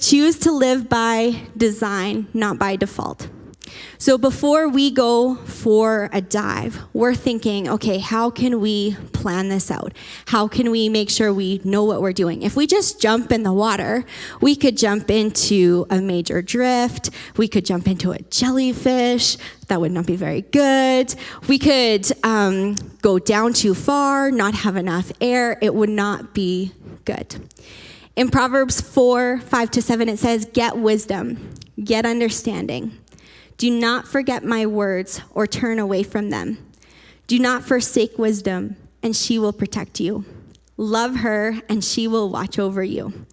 Choose to live by design, not by default. So before we go for a dive, we're thinking, okay, how can we plan this out? How can we make sure we know what we're doing? If we just jump in the water, we could jump into a major drift. We could jump into a jellyfish. That would not be very good. We could go down too far, not have enough air. It would not be good. In Proverbs 4:5-7, it says, get wisdom, get understanding. Do not forget my words or turn away from them. Do not forsake wisdom, and she will protect you. Love her, and she will watch over you.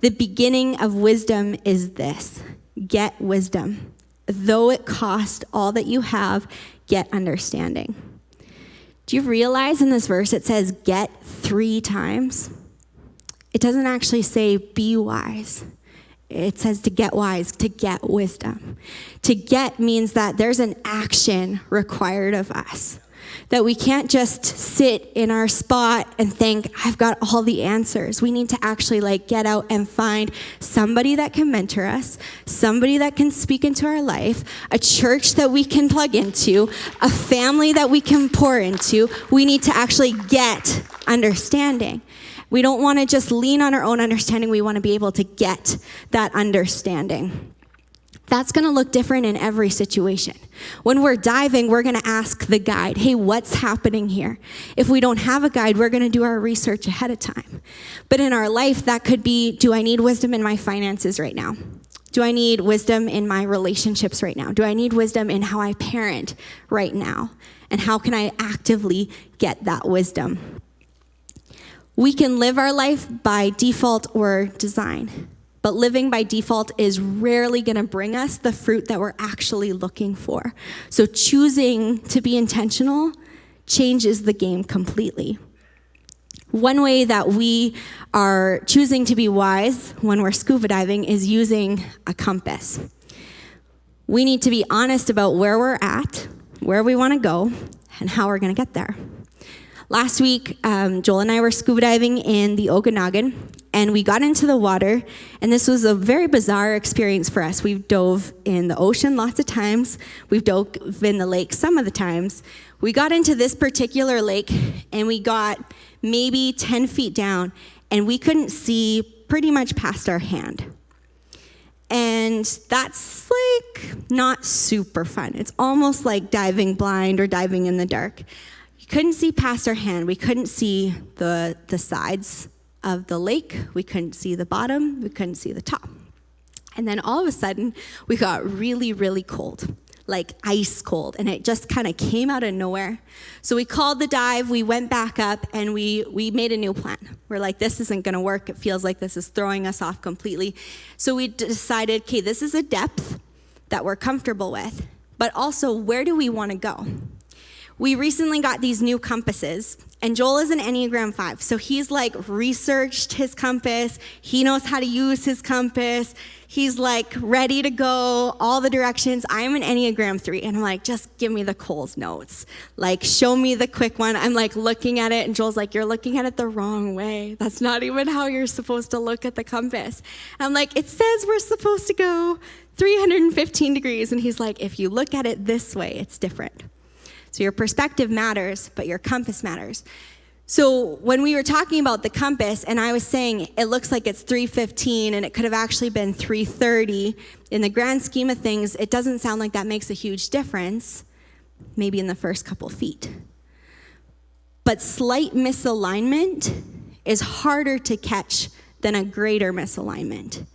The beginning of wisdom is this: get wisdom. Though it cost all that you have, get understanding. Do you realize in this verse it says get 3 times? It doesn't actually say be wise. It says to get wise, to get wisdom. To get means that there's an action required of us. That we can't just sit in our spot and think, I've got all the answers. We need to actually get out and find somebody that can mentor us, somebody that can speak into our life, a church that we can plug into, a family that we can pour into. We need to actually get understanding. We don't want to just lean on our own understanding. We want to be able to get that understanding. That's going to look different in every situation. When we're diving, we're going to ask the guide, hey, what's happening here? If we don't have a guide, we're going to do our research ahead of time. But in our life, that could be, do I need wisdom in my finances right now? Do I need wisdom in my relationships right now? Do I need wisdom in how I parent right now? And how can I actively get that wisdom? We can live our life by default or design, but living by default is rarely going to bring us the fruit that we're actually looking for. So choosing to be intentional changes the game completely. One way that we are choosing to be wise when we're scuba diving is using a compass. We need to be honest about where we're at, where we want to go, and how we're going to get there. Last week, Joel and I were scuba diving in the Okanagan, and we got into the water, and this was a very bizarre experience for us. We've dove in the ocean lots of times. We've dove in the lake some of the times. We got into this particular lake, and we got maybe 10 feet down, and we couldn't see pretty much past our hand. And that's not super fun. It's almost like diving blind or diving in the dark. Couldn't see past our hand. We couldn't see the sides of the lake. We couldn't see the bottom. We couldn't see the top. And then all of a sudden, we got really, really cold, like ice cold. And it just kind of came out of nowhere. So we called the dive. We went back up, and we made a new plan. We're like, this isn't going to work. It feels like this is throwing us off completely. So we decided, okay, this is a depth that we're comfortable with. But also, where do we want to go? We recently got these new compasses, and Joel is an Enneagram 5, so he's researched his compass. He knows how to use his compass. He's ready to go all the directions. I'm an Enneagram 3, and I'm like, just give me the Coles notes. Show me the quick one. I'm looking at it, and Joel's like, you're looking at it the wrong way. That's not even how you're supposed to look at the compass. And I'm like, it says we're supposed to go 315 degrees, and he's like, if you look at it this way, it's different. So your perspective matters, but your compass matters. So when we were talking about the compass, and I was saying it looks like it's 315 and it could have actually been 330, in the grand scheme of things, it doesn't sound like that makes a huge difference, maybe in the first couple feet. But slight misalignment is harder to catch than a greater misalignment.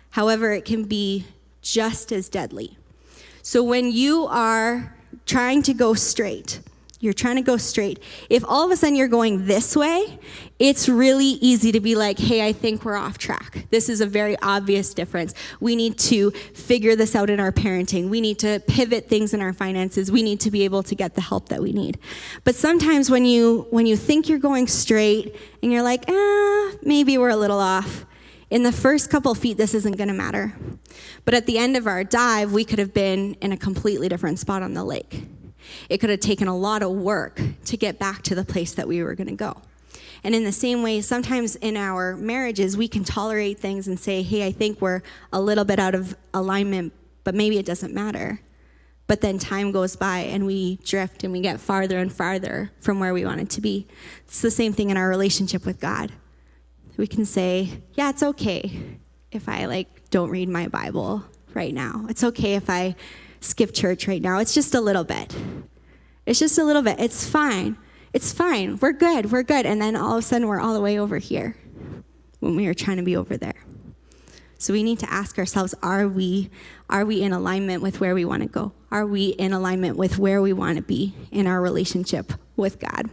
However, it can be just as deadly. So when you are trying to go straight, if all of a sudden you're going this way, it's really easy to be like, hey, I think we're off track. This is a very obvious difference. We need to figure this out in our parenting. We need to pivot things in our finances. We need to be able to get the help that we need. But sometimes when you think you're going straight and you're like, maybe we're a little off, in the first couple feet, this isn't going to matter. But at the end of our dive, we could have been in a completely different spot on the lake. It could have taken a lot of work to get back to the place that we were going to go. And in the same way, sometimes in our marriages, we can tolerate things and say, hey, I think we're a little bit out of alignment, but maybe it doesn't matter. But then time goes by and we drift and we get farther and farther from where we wanted to be. It's the same thing in our relationship with God. We can say, yeah, it's okay if I don't read my Bible right now. It's okay if I skip church right now. It's just a little bit. It's just a little bit. It's fine. It's fine. We're good. We're good. And then all of a sudden we're all the way over here when we were trying to be over there. So we need to ask ourselves, are we in alignment with where we want to go? Are we in alignment with where we want to be in our relationship with God?